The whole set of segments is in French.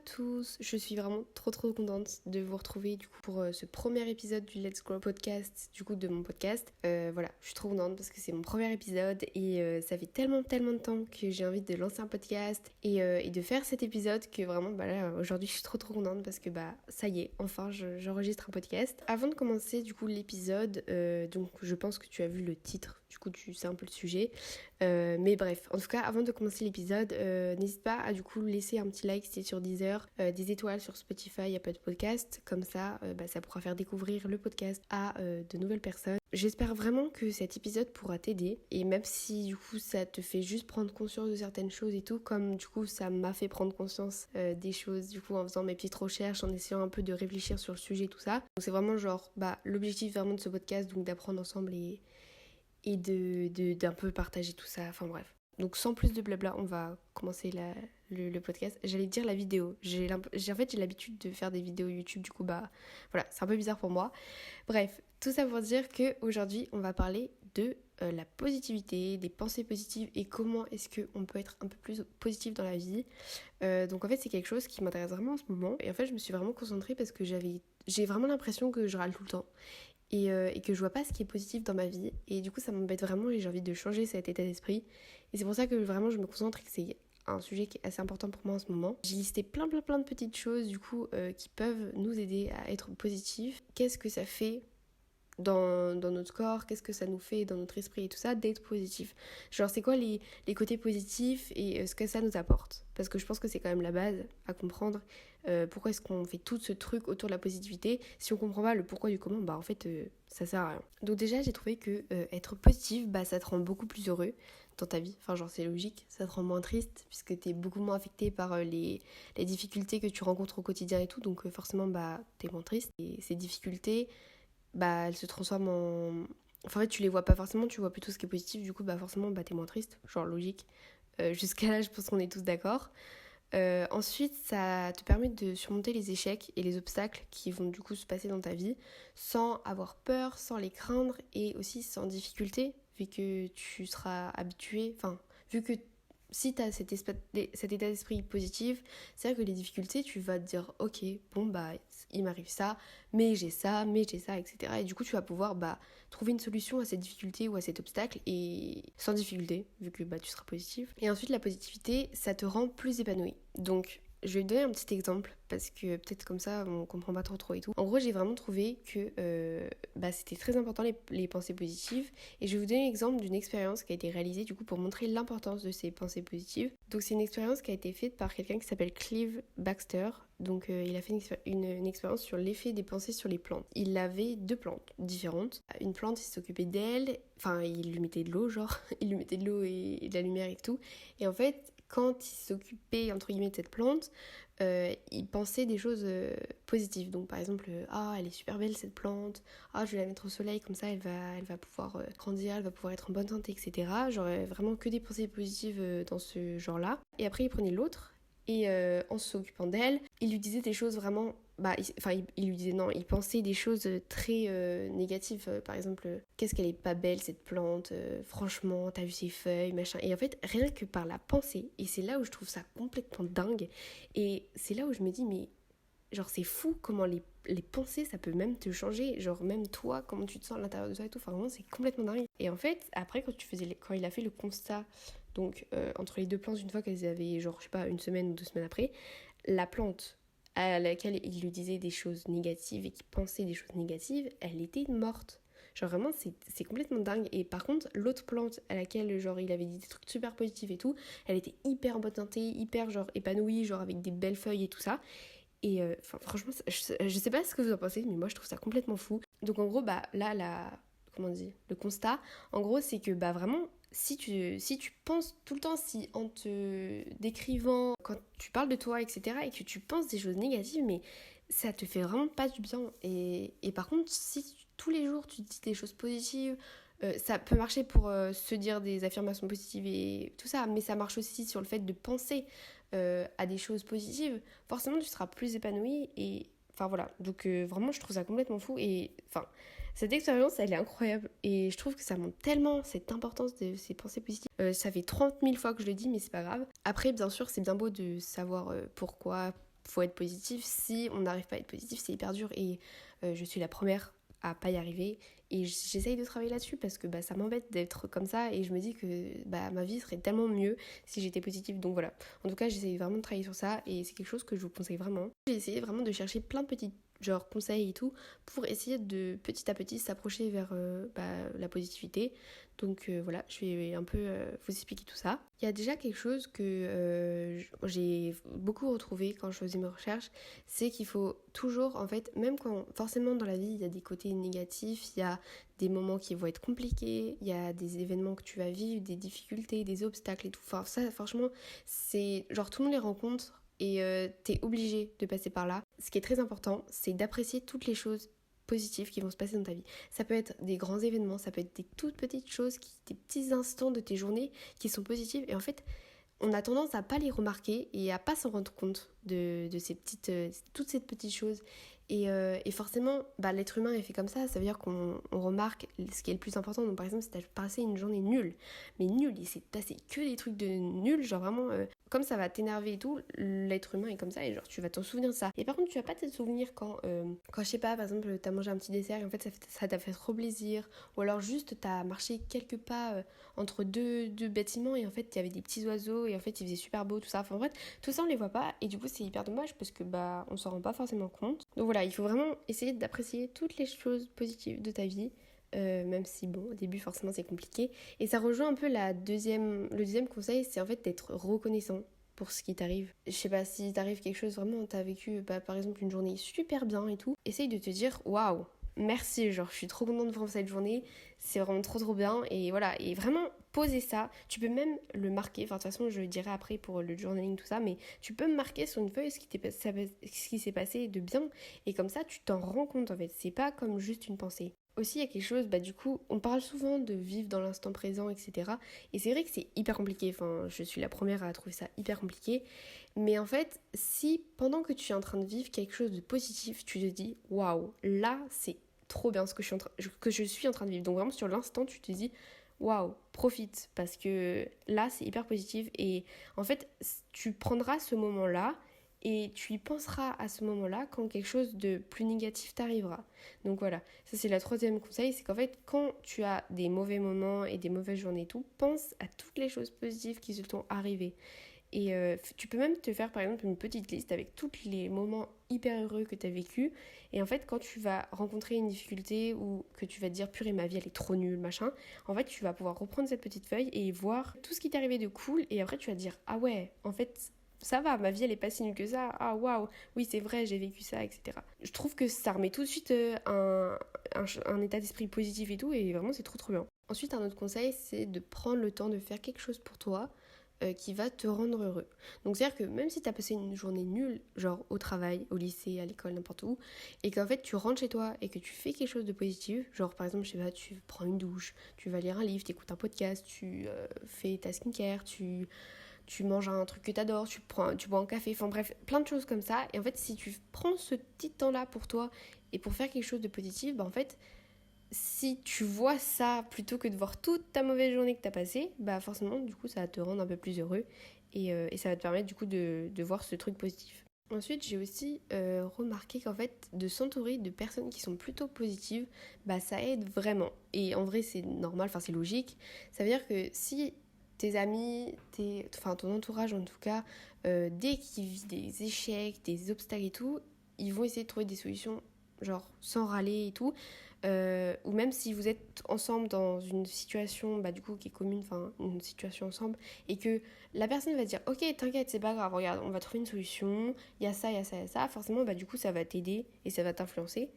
tous, je suis vraiment trop contente de vous retrouver du coup pour ce premier épisode du Let's Grow podcast, du coup de mon podcast. Voilà, je suis trop contente parce que c'est mon premier épisode et ça fait tellement de temps que j'ai envie de lancer un podcast et de faire cet épisode que vraiment là aujourd'hui je suis trop contente parce que ça y est, enfin j'enregistre un podcast. Avant de commencer du coup l'épisode, donc je pense que tu as vu le titre, du coup tu sais un peu le sujet, mais bref, en tout cas avant de commencer l'épisode, n'hésite pas à du coup laisser un petit like si t'es sur Deezer, des étoiles sur Spotify, Apple Podcast, comme ça ça pourra faire découvrir le podcast à de nouvelles personnes. J'espère vraiment que cet épisode pourra t'aider, et même si du coup ça te fait juste prendre conscience de certaines choses et tout, comme du coup ça m'a fait prendre conscience des choses du coup en faisant mes petites recherches, en essayant un peu de réfléchir sur le sujet, tout ça. Donc c'est vraiment genre l'objectif vraiment de ce podcast, donc d'apprendre ensemble et d'un peu partager tout ça, enfin bref. Donc sans plus de blabla, on va commencer le podcast. J'allais dire la vidéo. J'ai l'habitude de faire des vidéos YouTube, du coup voilà, c'est un peu bizarre pour moi. Bref, tout ça pour dire qu'aujourd'hui, on va parler de la positivité, des pensées positives et comment est-ce qu'on peut être un peu plus positif dans la vie. Donc en fait, c'est quelque chose qui m'intéresse vraiment en ce moment. Et en fait, je me suis vraiment concentrée parce que j'ai vraiment l'impression que je râle tout le temps. Et que je vois pas ce qui est positif dans ma vie, et du coup ça m'embête vraiment et j'ai envie de changer cet état d'esprit, et c'est pour ça que vraiment je me concentre et que c'est un sujet qui est assez important pour moi en ce moment. J'ai listé plein de petites choses du coup qui peuvent nous aider à être positifs. Qu'est-ce que ça fait dans notre corps, qu'est-ce que ça nous fait dans notre esprit et tout ça, d'être positif. Genre c'est quoi les côtés positifs et ce que ça nous apporte. Parce que je pense que c'est quand même la base à comprendre. Pourquoi est-ce qu'on fait tout ce truc autour de la positivité? Si on comprend pas le pourquoi du comment, en fait ça sert à rien. Donc déjà j'ai trouvé que être positif, ça te rend beaucoup plus heureux dans ta vie. Enfin genre c'est logique, ça te rend moins triste puisque t'es beaucoup moins affecté par les difficultés que tu rencontres au quotidien et tout. Donc forcément t'es moins triste. Et ces difficultés, elles se transforment en... Enfin, en fait, tu les vois pas forcément, tu vois plutôt ce qui est positif, du coup, forcément, t'es moins triste, genre logique. Jusqu'à là, je pense qu'on est tous d'accord. Ensuite, ça te permet de surmonter les échecs et les obstacles qui vont du coup se passer dans ta vie sans avoir peur, sans les craindre et aussi sans difficulté, vu que tu seras habitué, vu que si tu as cet état d'esprit positif, c'est-à-dire que les difficultés, tu vas te dire ok, il m'arrive ça, mais j'ai ça, etc. Et du coup, tu vas pouvoir trouver une solution à cette difficulté ou à cet obstacle, et sans difficulté, vu que tu seras positif. Et ensuite, la positivité, ça te rend plus épanoui. Donc, je vais te donner un petit exemple, parce que peut-être comme ça, on comprend pas trop et tout. En gros, j'ai vraiment trouvé que c'était très important les pensées positives. Et je vais vous donner l'exemple d'une expérience qui a été réalisée du coup pour montrer l'importance de ces pensées positives. Donc c'est une expérience qui a été faite par quelqu'un qui s'appelle Clive Baxter. Donc il a fait une expérience sur l'effet des pensées sur les plantes. Il avait 2 plantes différentes. Une plante, il s'occupait d'elle, il lui mettait de l'eau, il lui mettait de l'eau et de la lumière et tout. Et en fait, quand il s'occupait entre guillemets de cette plante, il pensait des choses positives. Donc par exemple, elle est super belle cette plante, je vais la mettre au soleil, comme ça elle va pouvoir grandir, elle va pouvoir être en bonne santé, etc. J'aurais vraiment que des pensées positives dans ce genre-là. Et après il prenait l'autre, et en s'occupant d'elle, il lui disait des choses vraiment... il lui disait non, il pensait des choses très négatives. Par exemple, qu'est-ce qu'elle est pas belle cette plante, franchement, t'as vu ses feuilles, machin. Et en fait, rien que par la pensée, et c'est là où je trouve ça complètement dingue, et c'est là où je me dis, mais genre c'est fou comment les pensées ça peut même te changer, genre même toi, comment tu te sens à l'intérieur de toi et tout, vraiment c'est complètement dingue. Et en fait, après quand il a fait le constat, donc entre les 2 plantes, une fois qu'elles avaient une semaine ou 2 semaines après, la plante à laquelle il lui disait des choses négatives et qui pensait des choses négatives, elle était morte. Genre vraiment c'est complètement dingue. Et par contre l'autre plante à laquelle il avait dit des trucs super positifs et tout, elle était hyper en bonne santé, hyper épanouie, avec des belles feuilles et tout ça. Et franchement je sais pas ce que vous en pensez, mais moi je trouve ça complètement fou. Donc en gros le constat en gros c'est que vraiment si tu penses tout le temps, si en te décrivant, quand tu parles de toi, etc., et que tu penses des choses négatives, mais ça te fait vraiment pas du bien. Et par contre, si tous les jours tu dis des choses positives, ça peut marcher pour se dire des affirmations positives et tout ça, mais ça marche aussi sur le fait de penser à des choses positives. Forcément, tu seras plus épanoui et... voilà, donc vraiment je trouve ça complètement fou. Et cette expérience elle est incroyable et je trouve que ça montre tellement cette importance de ces pensées positives. Ça fait 30 000 fois que je le dis, mais c'est pas grave. Après bien sûr c'est bien beau de savoir pourquoi faut être positif. Si on n'arrive pas à être positif, c'est hyper dur et je suis la première à pas y arriver et j'essaye de travailler là-dessus parce que ça m'embête d'être comme ça et je me dis que ma vie serait tellement mieux si j'étais positive. Donc voilà, en tout cas j'essaye vraiment de travailler sur ça et c'est quelque chose que je vous conseille vraiment. J'ai essayé vraiment de chercher plein de petits conseils et tout pour essayer de petit à petit s'approcher vers la positivité. Donc voilà, je vais un peu vous expliquer tout ça. Il y a déjà quelque chose que j'ai beaucoup retrouvé quand je faisais mes recherches, c'est qu'il faut toujours, en fait, même quand forcément dans la vie il y a des côtés négatifs, il y a des moments qui vont être compliqués, il y a des événements que tu vas vivre, des difficultés, des obstacles et tout. Enfin ça franchement, c'est genre tout le monde les rencontre et t'es obligé de passer par là. Ce qui est très important, c'est d'apprécier toutes les choses positives qui vont se passer dans ta vie. Ça peut être des grands événements, ça peut être des toutes petites choses, des petits instants de tes journées qui sont positifs et en fait on a tendance à pas les remarquer et à pas s'en rendre compte de ces toutes ces petites choses et forcément l'être humain est fait comme ça veut dire qu'on remarque ce qui est le plus important. Donc par exemple si t'as passé une journée nulle, mais nulle, il s'est passé que des trucs de nuls, genre vraiment comme ça va t'énerver et tout, l'être humain est comme ça et genre tu vas t'en souvenir de ça. Et par contre tu vas pas te souvenir quand je sais pas, par exemple t'as mangé un petit dessert et en fait ça t'a fait trop plaisir, ou alors juste t'as marché quelques pas entre deux bâtiments et en fait il y avait des petits oiseaux et en fait il faisait super beau, tout ça. Enfin en fait tout ça on les voit pas et du coup c'est hyper dommage parce que on s'en rend pas forcément compte. Donc voilà, il faut vraiment essayer d'apprécier toutes les choses positives de ta vie. Même si au début forcément c'est compliqué et ça rejoint un peu le deuxième conseil, c'est en fait d'être reconnaissant pour ce qui t'arrive. Je sais pas, si t'arrive quelque chose vraiment, t'as vécu par exemple une journée super bien et tout, essaye de te dire waouh, merci, genre je suis trop contente de vivre cette journée, c'est vraiment trop bien et voilà, et vraiment poser ça, tu peux même le marquer, enfin de toute façon je le dirai après pour le journaling tout ça, mais tu peux marquer sur une feuille ce qui s'est passé de bien et comme ça tu t'en rends compte en fait, c'est pas comme juste une pensée. Aussi, il y a quelque chose, du coup, on parle souvent de vivre dans l'instant présent, etc. Et c'est vrai que c'est hyper compliqué, enfin, je suis la première à trouver ça hyper compliqué. Mais en fait, si pendant que tu es en train de vivre quelque chose de positif, tu te dis, waouh, là, c'est trop bien ce que je suis en train de vivre. Donc vraiment, sur l'instant, tu te dis, waouh, profite, parce que là, c'est hyper positif. Et en fait, tu prendras ce moment-là et tu y penseras à ce moment-là quand quelque chose de plus négatif t'arrivera. Donc voilà, ça c'est la troisième conseil, c'est qu'en fait quand tu as des mauvais moments et des mauvaises journées et tout, pense à toutes les choses positives qui se sont arrivées. Et tu peux même te faire par exemple une petite liste avec tous les moments hyper heureux que tu as vécu. Et en fait quand tu vas rencontrer une difficulté ou que tu vas te dire purée ma vie elle est trop nulle machin, en fait tu vas pouvoir reprendre cette petite feuille et voir tout ce qui t'est arrivé de cool et après tu vas te dire ah ouais en fait ça va, ma vie elle est pas si nulle que ça, ah waouh, oui c'est vrai, j'ai vécu ça, etc. Je trouve que ça remet tout de suite un état d'esprit positif et tout, et vraiment c'est trop bien. Ensuite, un autre conseil, c'est de prendre le temps de faire quelque chose pour toi qui va te rendre heureux. Donc c'est-à-dire que même si t'as passé une journée nulle, genre au travail, au lycée, à l'école, n'importe où, et qu'en fait tu rentres chez toi et que tu fais quelque chose de positif, genre par exemple, je sais pas, tu prends une douche, tu vas lire un livre, tu écoutes un podcast, tu fais ta skincare, tu manges un truc que t'adores, tu bois un café, enfin bref, plein de choses comme ça. Et en fait, si tu prends ce petit temps-là pour toi et pour faire quelque chose de positif, en fait, si tu vois ça plutôt que de voir toute ta mauvaise journée que t'as passée, forcément, du coup, ça va te rendre un peu plus heureux et ça va te permettre, du coup, de voir ce truc positif. Ensuite, j'ai aussi remarqué qu'en fait, de s'entourer de personnes qui sont plutôt positives, ça aide vraiment. Et en vrai, c'est normal, enfin, c'est logique. Ça veut dire que si tes amis, ton entourage en tout cas, dès qu'ils vivent des échecs, des obstacles et tout, ils vont essayer de trouver des solutions, genre sans râler et tout. Ou même si vous êtes ensemble dans une situation du coup qui est commune, enfin une situation ensemble, et que la personne va dire ok t'inquiète c'est pas grave, regarde on va trouver une solution, il y a ça, il y a ça, il y a ça, forcément du coup ça va t'aider et ça va t'influencer.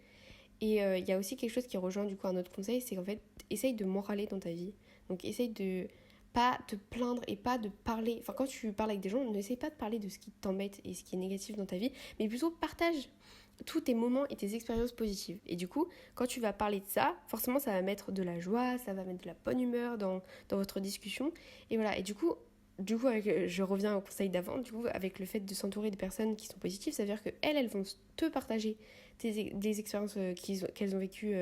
Et il y a aussi quelque chose qui rejoint du coup un autre conseil, c'est qu'en fait essaye de moraler dans ta vie, donc essaye de pas te plaindre et pas de parler, enfin quand tu parles avec des gens, n'essaye pas de parler de ce qui t'embête et ce qui est négatif dans ta vie, mais plutôt partage tous tes moments et tes expériences positives. Et du coup, quand tu vas parler de ça, forcément ça va mettre de la joie, ça va mettre de la bonne humeur dans votre discussion. Et voilà, et du coup je reviens au conseil d'avant, du coup avec le fait de s'entourer de personnes qui sont positives, ça veut dire qu'elles vont te partager des expériences qu'elles ont vécues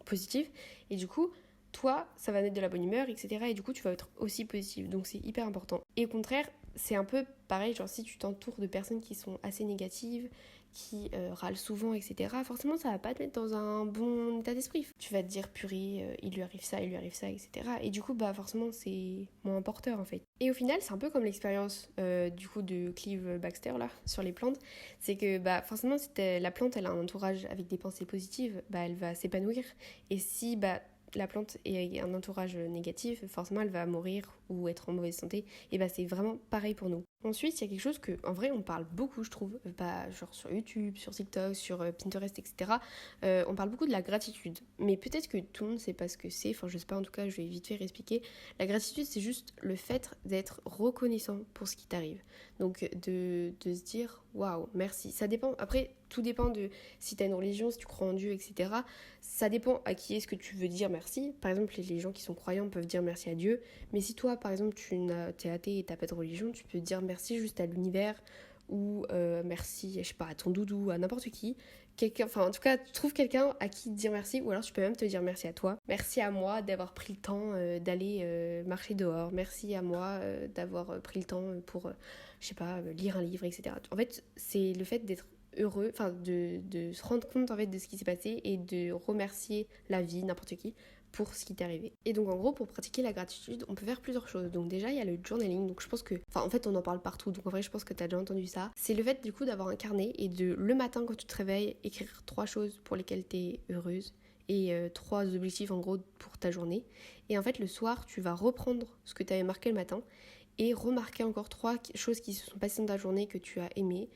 positives. Et du coup, toi, ça va mettre de la bonne humeur, etc. Et du coup, tu vas être aussi positive. Donc c'est hyper important. Et au contraire, c'est un peu pareil, genre si tu t'entoures de personnes qui sont assez négatives, qui râlent souvent, etc., forcément ça va pas te mettre dans un bon état d'esprit. Tu vas te dire purée, il lui arrive ça, etc. Et du coup, bah forcément c'est moins porteur en fait. Et au final, c'est un peu comme l'expérience du coup de Clive Baxter là, sur les plantes. C'est que bah forcément si la plante elle a un entourage avec des pensées positives, bah elle va s'épanouir. Et si bah la plante ait un entourage négatif, forcément elle va mourir ou être en mauvaise santé. Et bah c'est vraiment pareil pour nous. Ensuite, il y a quelque chose que, en vrai, on parle beaucoup, je trouve, genre sur YouTube, sur TikTok, sur Pinterest, etc. On parle beaucoup de la gratitude. Mais peut-être que tout le monde ne sait pas ce que c'est. Enfin, je sais pas, en tout cas, je vais vite fait expliquer. La gratitude, c'est juste le fait d'être reconnaissant pour ce qui t'arrive. Donc, de se dire, waouh, merci. Ça dépend, après, tout dépend de si tu as une religion, si tu crois en Dieu, etc. Ça dépend à qui est-ce que tu veux dire merci. Par exemple, les gens qui sont croyants peuvent dire merci à Dieu. Mais si toi, par exemple, t'es athée et t'as pas de religion, tu peux dire merci juste à l'univers ou merci, je sais pas, à ton doudou, à n'importe qui. Enfin, en tout cas, trouve quelqu'un à qui dire merci, ou alors tu peux même te dire merci à toi. Merci à moi d'avoir pris le temps d'aller marcher dehors. Merci à moi d'avoir pris le temps pour, je sais pas, lire un livre, etc. En fait, c'est le fait d'être heureux, enfin de se rendre compte en fait de ce qui s'est passé et de remercier la vie, n'importe qui, pour ce qui t'est arrivé. Et donc en gros, pour pratiquer la gratitude, on peut faire plusieurs choses. Donc déjà, il y a le journaling. Donc je pense que, enfin en fait, on en parle partout. Donc en vrai, je pense que t'as déjà entendu ça. C'est le fait du coup d'avoir un carnet et de le matin quand tu te réveilles, écrire 3 choses pour lesquelles t'es heureuse et 3 objectifs en gros pour ta journée. Et en fait, le soir, tu vas reprendre ce que tu avais marqué le matin et remarquer encore 3 choses qui se sont passées dans ta journée que tu as aimées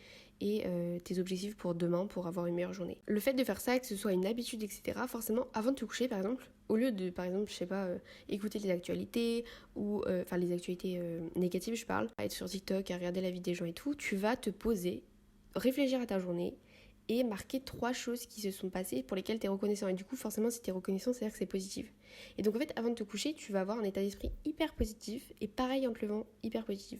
et tes objectifs pour demain pour avoir une meilleure journée. Le fait de faire ça, que ce soit une habitude, etc., forcément, avant de te coucher, par exemple, au lieu de, par exemple, je sais pas, écouter les actualités ou, enfin, les actualités négatives, je parle, à être sur TikTok, à regarder la vie des gens et tout, tu vas te poser, réfléchir à ta journée et marquer 3 choses qui se sont passées pour lesquelles tu es reconnaissant. Et du coup, forcément, si tu es reconnaissant, c'est-à-dire que c'est positif. Et donc, en fait, avant de te coucher, tu vas avoir un état d'esprit hyper positif et pareil en te levant, hyper positif.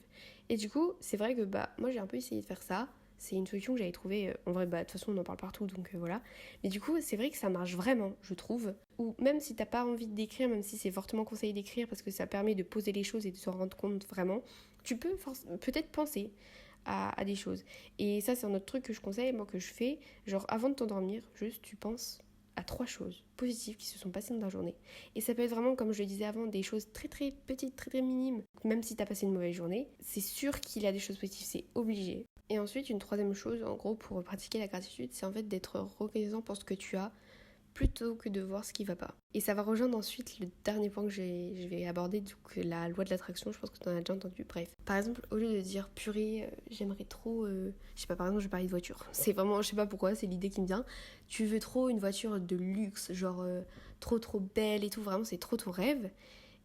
Et du coup, c'est vrai que bah moi, j'ai un peu essayé de faire ça. C'est une solution que j'avais trouvée, en vrai, bah de toute façon on en parle partout, donc voilà. Mais du coup, c'est vrai que ça marche vraiment, je trouve. Ou même si t'as pas envie d'écrire, même si c'est fortement conseillé d'écrire parce que ça permet de poser les choses et de se rendre compte vraiment, tu peux peut-être penser à des choses. Et ça, c'est un autre truc que je conseille, moi, que je fais. Genre, avant de t'endormir, juste tu penses à 3 choses positives qui se sont passées dans ta journée. Et ça peut être vraiment, comme je le disais avant, des choses très très petites, très très minimes. Même si t'as passé une mauvaise journée, c'est sûr qu'il y a des choses positives, c'est obligé. Et ensuite, une troisième chose, en gros, pour pratiquer la gratitude, c'est en fait d'être reconnaissant pour ce que tu as, plutôt que de voir ce qui va pas. Et ça va rejoindre ensuite le dernier point que je vais aborder, donc la loi de l'attraction, je pense que tu en as déjà entendu. Bref, par exemple, au lieu de dire purée, j'aimerais trop, je sais pas, par exemple, je vais parler de voiture. C'est vraiment, je sais pas pourquoi, c'est l'idée qui me vient. Tu veux trop une voiture de luxe, genre trop trop belle et tout, vraiment, c'est trop ton rêve.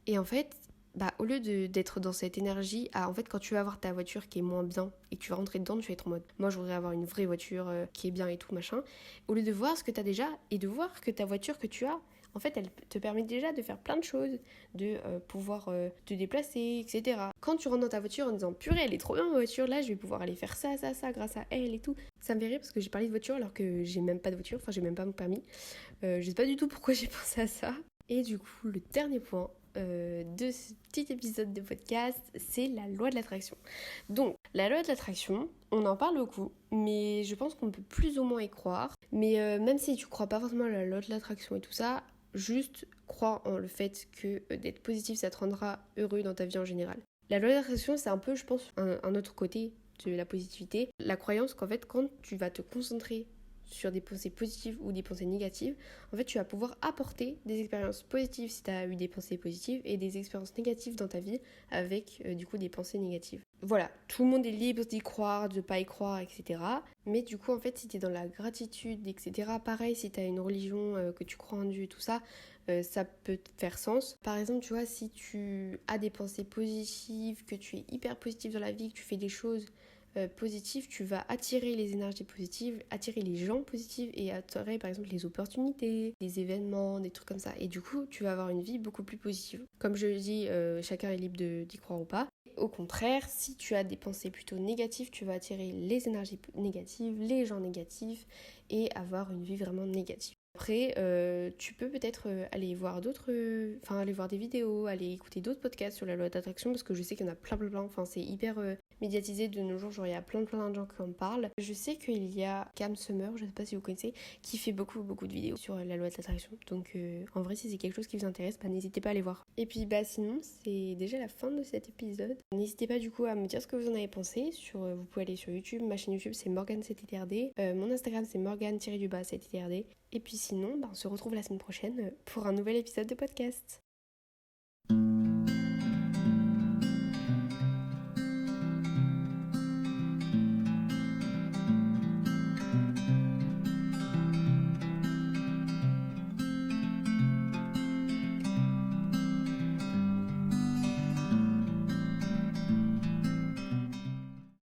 Et en fait, bah, au lieu d'être dans cette énergie, en fait, quand tu vas avoir ta voiture qui est moins bien et que tu vas rentrer dedans, tu vas être en mode moi, je voudrais avoir une vraie voiture qui est bien et tout, machin. Au lieu de voir ce que tu as déjà et de voir que ta voiture que tu as, en fait, elle te permet déjà de faire plein de choses, de pouvoir te déplacer, etc. Quand tu rentres dans ta voiture en disant purée, elle est trop bien ma voiture, là, je vais pouvoir aller faire ça, ça, ça grâce à elle et tout. Ça me fait rire parce que j'ai parlé de voiture alors que j'ai même pas de voiture, enfin, j'ai même pas mon permis. Je sais pas du tout pourquoi j'ai pensé à ça. Et du coup, le dernier point de ce petit épisode de podcast, c'est la loi de l'attraction. Donc, la loi de l'attraction, on en parle beaucoup, mais je pense qu'on peut plus ou moins y croire. Mais même si tu crois pas forcément à la loi de l'attraction et tout ça, juste crois en le fait que d'être positif, ça te rendra heureux dans ta vie en général. La loi de l'attraction, c'est un peu, je pense, un autre côté de la positivité. La croyance qu'en fait, quand tu vas te concentrer sur des pensées positives ou des pensées négatives, en fait tu vas pouvoir apporter des expériences positives si tu as eu des pensées positives et des expériences négatives dans ta vie avec du coup des pensées négatives. Voilà, tout le monde est libre d'y croire, de pas y croire, etc. Mais du coup en fait si tu es dans la gratitude, etc. Pareil si tu as une religion, que tu crois en Dieu et tout ça, ça peut te faire sens. Par exemple, tu vois, si tu as des pensées positives, que tu es hyper positif dans la vie, que tu fais des choses positif, tu vas attirer les énergies positives, attirer les gens positifs et attirer par exemple les opportunités, les événements, des trucs comme ça. Et du coup, tu vas avoir une vie beaucoup plus positive. Comme je le dis, chacun est libre d'y croire ou pas. Au contraire, si tu as des pensées plutôt négatives, tu vas attirer les énergies négatives, les gens négatifs et avoir une vie vraiment négative. Après, tu peux peut-être aller voir aller voir des vidéos, aller écouter d'autres podcasts sur la loi d'attraction, parce que je sais qu'il y en a plein, enfin c'est hyper médiatisé de nos jours, genre il y a plein de gens qui en parlent. Je sais qu'il y a Cam Summer, je sais pas si vous connaissez, qui fait beaucoup de vidéos sur la loi de l'attraction. Donc en vrai, si c'est quelque chose qui vous intéresse, n'hésitez pas à aller voir. Et puis sinon, c'est déjà la fin de cet épisode. N'hésitez pas du coup à me dire ce que vous en avez pensé. Vous pouvez aller sur YouTube, ma chaîne YouTube c'est Morgane7TRD, mon Instagram c'est Morgane-7TRD. Et puis sinon, on se retrouve la semaine prochaine pour un nouvel épisode de podcast.